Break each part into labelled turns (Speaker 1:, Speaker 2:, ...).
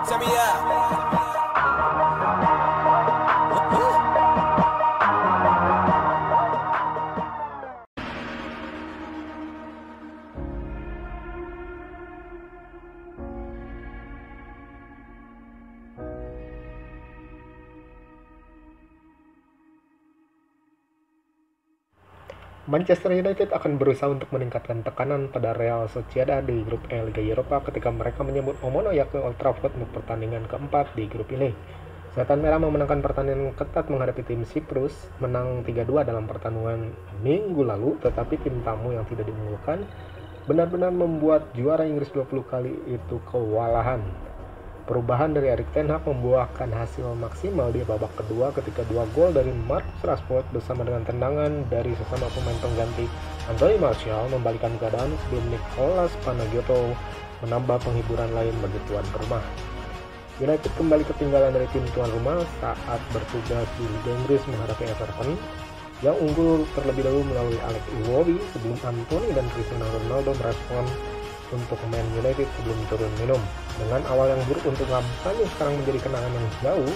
Speaker 1: Turn me up.
Speaker 2: Manchester United akan berusaha untuk meningkatkan tekanan pada Real Sociedad di grup E Liga Eropa ketika mereka menyambut Omonoya ke Old Trafford untuk pertandingan keempat di grup ini. Setan Merah memenangkan pertandingan ketat menghadapi tim Siprus, menang 3-2 dalam pertandingan minggu lalu, tetapi tim tamu yang tidak diunggulkan benar-benar membuat juara Inggris 20 kali itu kewalahan. Perubahan dari Erik ten Hag membuahkan hasil maksimal di babak kedua ketika 2 gol dari Marcus Rashford bersama dengan tendangan dari sesama pemain pengganti Anthony Martial membalikan keadaan sebelum Nicolas Panagiotou menambah penghiburan lain bagi tuan rumah. United kembali ketinggalan dari tim tuan rumah saat bertugas di Liga Inggris menghadapi Everton yang unggul terlebih dahulu melalui Alex Iwobi sebelum Anthony dan Cristiano Ronaldo merespon untuk Man United sebelum turun minum. Dengan awal yang buruk untuk kampanye sekarang menjadi kenangan yang jauh,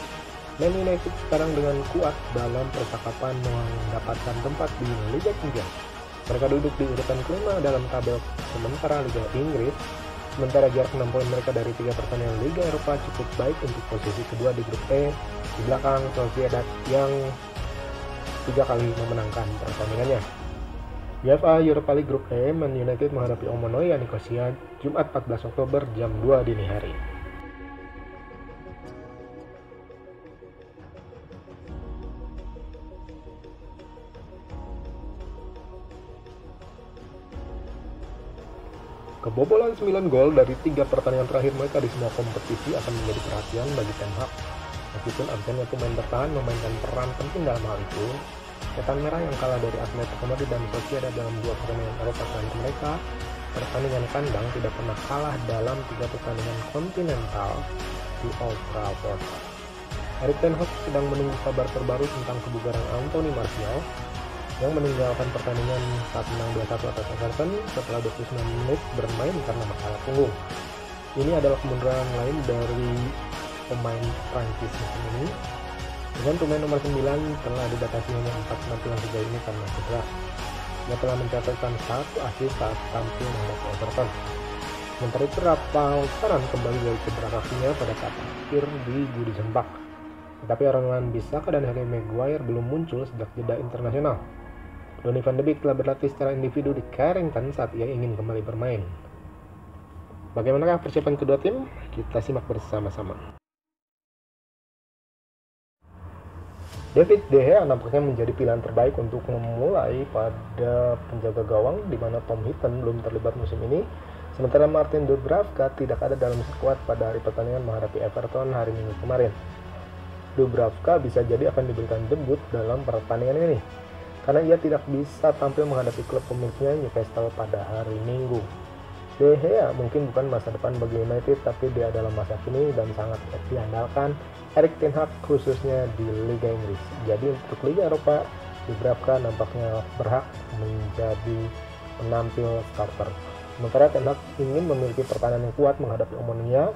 Speaker 2: Man United sekarang dengan kuat dalam percakapan mendapatkan tempat di Liga Champions. Mereka duduk di urutan kelima dalam tabel sementara Liga Inggris, sementara jarak 6 poin mereka dari 3 pertandingan Liga Eropa cukup baik untuk posisi kedua di grup E di belakang Sociedad yang 3 kali memenangkan pertandingannya. UEFA Europa League Grup E, Man United menghadapi Omonoya Nicosia Jumat 14 Oktober jam 2 dini hari. Kebobolan 9 gol dari 3 pertandingan terakhir mereka di semua kompetisi akan menjadi perhatian bagi Ten Hag. Meskipun absennya pemain bertahan memainkan peran penting dalam hal itu, Setan Merah yang kalah dari Atletico Madrid dan Sociedad dalam 2 pertandingan Eropa terakhir mereka, pertandingan kandang tidak pernah kalah dalam 3 pertandingan kontinental di Old Trafford. Erik ten Hag sedang menunggu kabar terbaru tentang kebugaran Anthony Martial yang meninggalkan pertandingan saat menang 2-1 atas Everton setelah 29 menit bermain karena masalah punggung. Ini adalah kemunduran lain dari pemain Prancis musim ini, dengan pemain nomor 9 telah dibatasi hanya 4 penampilan sejauh ini karena cedera. Dia telah mencatatkan 1 assist saat tampil menghadapi Everton. Sementara itu Rafael Varane kembali dari cedera kakinya pada saat akhir di Budi Sembak. Tetapi Aaron Wan-Bissaka dan Harry Maguire belum muncul sejak jeda internasional. Donny van de Beek telah berlatih secara individu di Carrington saat ia ingin kembali bermain. Bagaimanakah persiapan kedua tim? Kita simak bersama-sama. David De Gea nampaknya menjadi pilihan terbaik untuk memulai pada penjaga gawang di mana Tom Heaton belum terlibat musim ini, sementara Martin Dubravka tidak ada dalam skuad pada hari pertandingan menghadapi Everton hari Minggu kemarin. Dubravka bisa jadi akan diberikan debut dalam pertandingan ini, karena ia tidak bisa tampil menghadapi klub pemiliknya Newcastle pada hari Minggu. De Gea mungkin bukan masa depan bagi United, tapi dia adalah masa kini dan sangat diandalkan Erik ten Hag khususnya di Liga Inggris. Jadi untuk Liga Eropa, Dubravka nampaknya berhak menjadi penampil starter. Sementara ten Hag ingin memiliki pertahanan yang kuat menghadapi Omonia.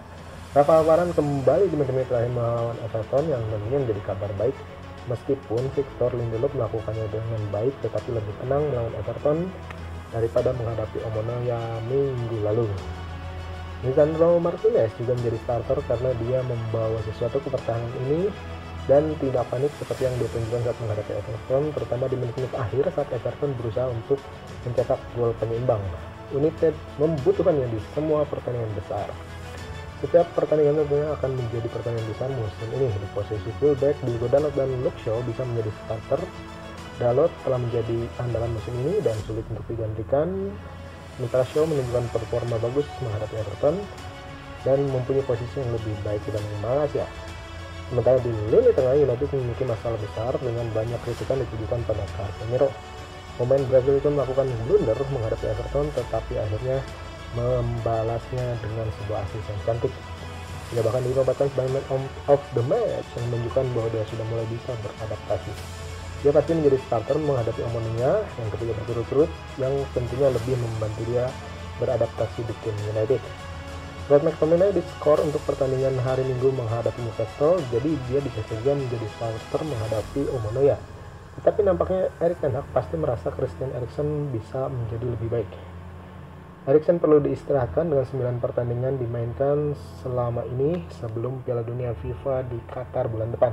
Speaker 2: Rafael Varane kembali di menit terakhir melawan Everton yang tentunya menjadi kabar baik. Meskipun Victor Lindelof melakukannya dengan baik, tetapi lebih tenang melawan Everton daripada menghadapi Omonia minggu lalu. Lisandro Martinez juga menjadi starter karena dia membawa sesuatu ke pertahanan ini dan tidak panik seperti yang dia tunjukkan saat menghadapi Everton, terutama di menit-menit akhir saat Everton berusaha untuk mencetak gol penyeimbang. United membutuhkannya di semua pertandingan besar. Setiap pertandingan tentunya akan menjadi pertandingan besar musim ini. Di posisi fullback, Diogo Dalot dan Luke Shaw bisa menjadi starter. Dalot telah menjadi andalan musim ini dan sulit untuk digantikan. Sementara Shaw menunjukkan performa bagus menghadapi Everton dan mempunyai posisi yang lebih baik dibanding Malaysia. Sementara di lini tengah, United memiliki masalah besar dengan banyak kritikan ditujukan pada Casemiro. Pemain Brazil itu melakukan blunder menghadapi Everton, tetapi akhirnya membalasnya dengan sebuah assist yang cantik. Dia bahkan dinobatkan sebagai man of the match yang menunjukkan bahwa dia sudah mulai bisa beradaptasi. Dia pasti menjadi starter menghadapi Omonia yang ketiga berturut-turut, yang tentunya lebih membantu dia beradaptasi di tim United. Scott McTominay diskor untuk pertandingan hari Minggu menghadapi Newcastle, jadi dia bisa saja menjadi starter menghadapi Omonoya. Tetapi nampaknya Erik ten Hag pasti merasa Christian Eriksen bisa menjadi lebih baik. Eriksen perlu diistirahatkan dengan 9 pertandingan dimainkan selama ini sebelum Piala Dunia FIFA di Qatar bulan depan.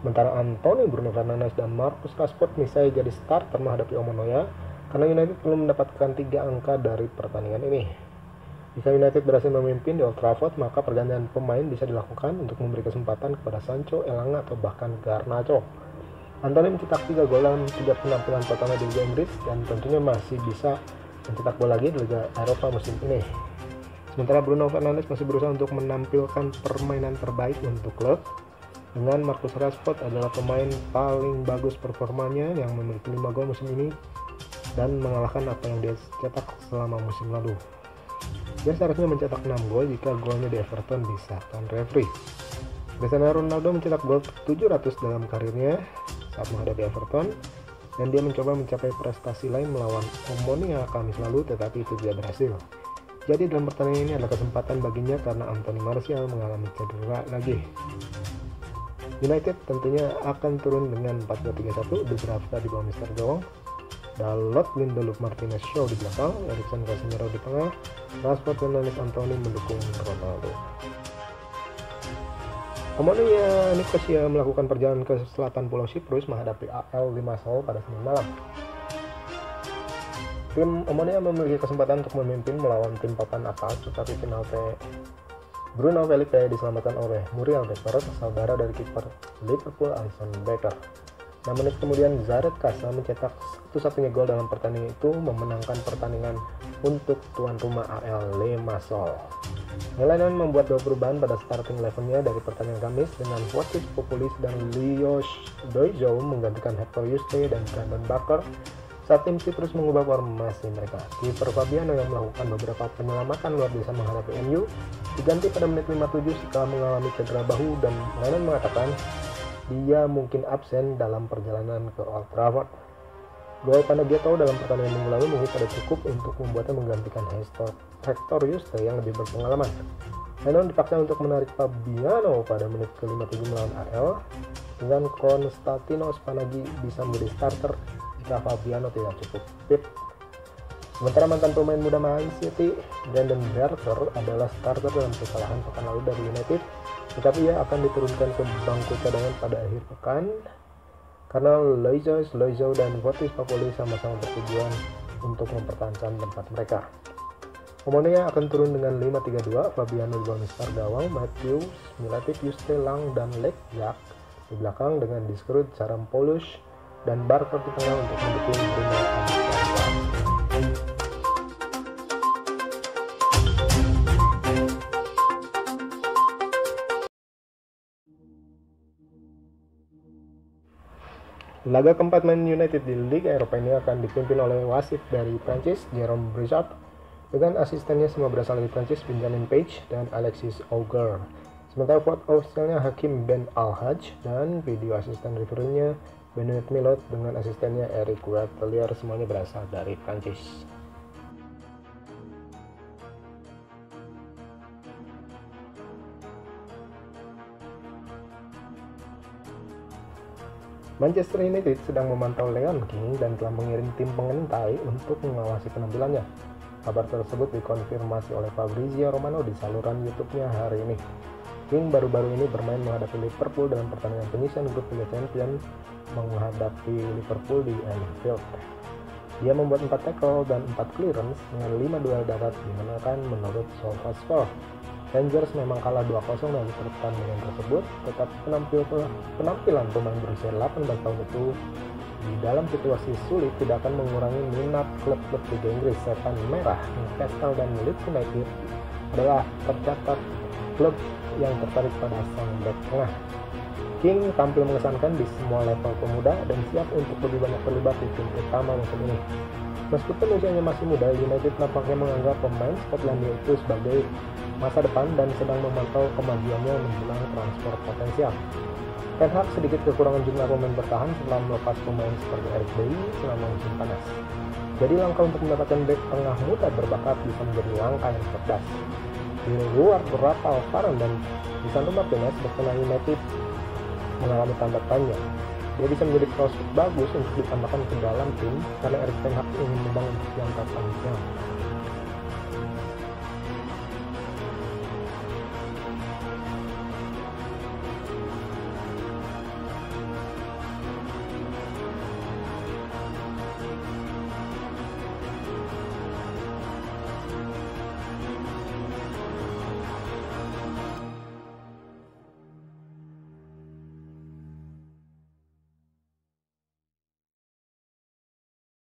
Speaker 2: Sementara Anthony, Bruno Fernandes, dan Marcus Rashford misalnya jadi starter menghadapi Omonoya karena United belum mendapatkan 3 angka dari pertandingan ini. Jika United berhasil memimpin di Old Trafford, maka pergantian pemain bisa dilakukan untuk memberi kesempatan kepada Sancho, Elanga, atau bahkan Garnacho. Anthony mencetak 3 gol dalam 3 penampilan pertama di Liga Inggris dan tentunya masih bisa mencetak gol lagi di Liga Eropa musim ini. Sementara Bruno Fernandes masih berusaha untuk menampilkan permainan terbaik untuk klub. Dengan Marcus Rashford adalah pemain paling bagus performanya yang memiliki 5 gol musim ini dan mengalahkan apa yang dia cetak selama musim lalu. Dia seharusnya mencetak 6 gol jika golnya di Everton disahkan referee. Cristiano Ronaldo mencetak gol 700 dalam karirnya saat menghadapi Everton, dan dia mencoba mencapai prestasi lain melawan Omonia Kamis lalu, tetapi itu tidak berhasil. Jadi dalam pertandingan ini adalah kesempatan baginya karena Anthony Martial mengalami cedera lagi. United tentunya akan turun dengan 4-2-3-1, Dubravka di bawah Mister Gawang, Dalot, Lindelof, Martinez, Shaw di belakang, Eriksen, Casemiro di tengah, Rashford, Fernandes, Anthony mendukung Ronaldo. Omonia Nicosia melakukan perjalanan ke selatan Pulau Siprus menghadapi AL Limassol pada Senin malam. Tim Omonia memiliki kesempatan untuk memimpin melawan tim papan atas, tetapi penalti Bruno Felipe diselamatkan oleh Muriel Becker, saudara dari kiper Liverpool Alisson Becker. 6 menit kemudian Zaret Kasa mencetak satu-satunya gol dalam pertandingan itu, memenangkan pertandingan untuk tuan rumah AL Limassol. Nelayan membuat 2 perubahan pada starting 11-nya dari pertandingan Kamis dengan Fotis Populis dan Lios Doizou menggantikan Hector Juste dan Brandon Barker saat tim Siprus mengubah formasi mereka. Kiper Fabiano yang melakukan beberapa penyelamatan luar biasa menghadapi MU diganti pada menit 57 setelah mengalami cedera bahu, dan Lennon mengatakan dia mungkin absen dalam perjalanan ke Old Trafford. Gol Panagiotou dalam pertandingan minggu lalu mungkin tidak cukup untuk membuatnya menggantikan Hector Juste yang lebih berpengalaman. Lennon dipaksa untuk menarik Fabiano pada menit ke-57 melawan AL, dengan Konstantinos Panagi bisa menjadi starter jika Fabiano tidak cukup fit. Sementara mantan pemain muda Man City, Brandon Berger adalah starter dalam kekalahan pekan lalu dari United, tetapi ia akan diturunkan ke bangku cadangan pada akhir pekan karena Loizo dan Fotis Popoli sama-sama bertujuan untuk mempertahankan tempat mereka. Omonia akan turun dengan 5-3-2, Fabiano di bawah Mister Gawang, Matthews, Miletic, Juste, Lang, dan Lekjak di belakang dengan Diskerud, Sarampolus, dan Barker di tengah untuk mendukung Bruno Fernandes. Laga keempat Man United di Liga Eropa ini akan dipimpin oleh wasit dari Prancis, Jérôme Brissot, dengan asistennya semua berasal dari Prancis, Benjamin Page dan Alexis Auger. Sementara vote officialnya Hakim Ben Al-Hajj dan video asisten referee-nya Benoit Milot dengan asistennya Eric Watelier, semuanya berasal dari Prancis. Manchester United sedang memantau Leon King dan telah mengirim tim pengintai untuk mengawasi penampilannya. Kabar tersebut dikonfirmasi oleh Fabrizio Romano di saluran YouTube-nya hari ini. King baru-baru ini bermain menghadapi Liverpool dalam pertandingan penyisian grup Liga Champions menghadapi Liverpool di Anfield. Dia membuat 4 tackle dan 4 clearance dengan 5 duel darat dimenangkan menurut SofaScore. Rangers memang kalah 2-0 dari pertandingan tersebut, tetapi penampilan pemain berusia 18 tahun itu di dalam situasi sulit tidak akan mengurangi minat klub-klub Liga Inggris. Setan Merah, Newcastle, dan Leeds United adalah tercatat klub yang tertarik pada sang bek tengah. King tampil mengesankan di semua level pemuda dan siap untuk lebih banyak terlibat di tim utama musim ini. Meskipun usianya masih muda, United nampaknya menganggap pemain Skotlandia itu sebagai masa depan dan sedang memantau kemajuannya menjelang transfer potensial. Ten Hag sedikit kekurangan jumlah pemain bertahan setelah melepas pemain seperti Eric Bailly selama musim panas. Jadi langkah untuk mendapatkan bek tengah muda berbakat bisa menjadi langkah yang cerdas. Di luar beberapa Varane dan Lisandro Martinez, Barcelona United mengalami tanda tanya. Dia bisa menjadi prospek bagus untuk ditambahkan ke dalam tim karena Erik ten Hag ingin membangun jangka panjang.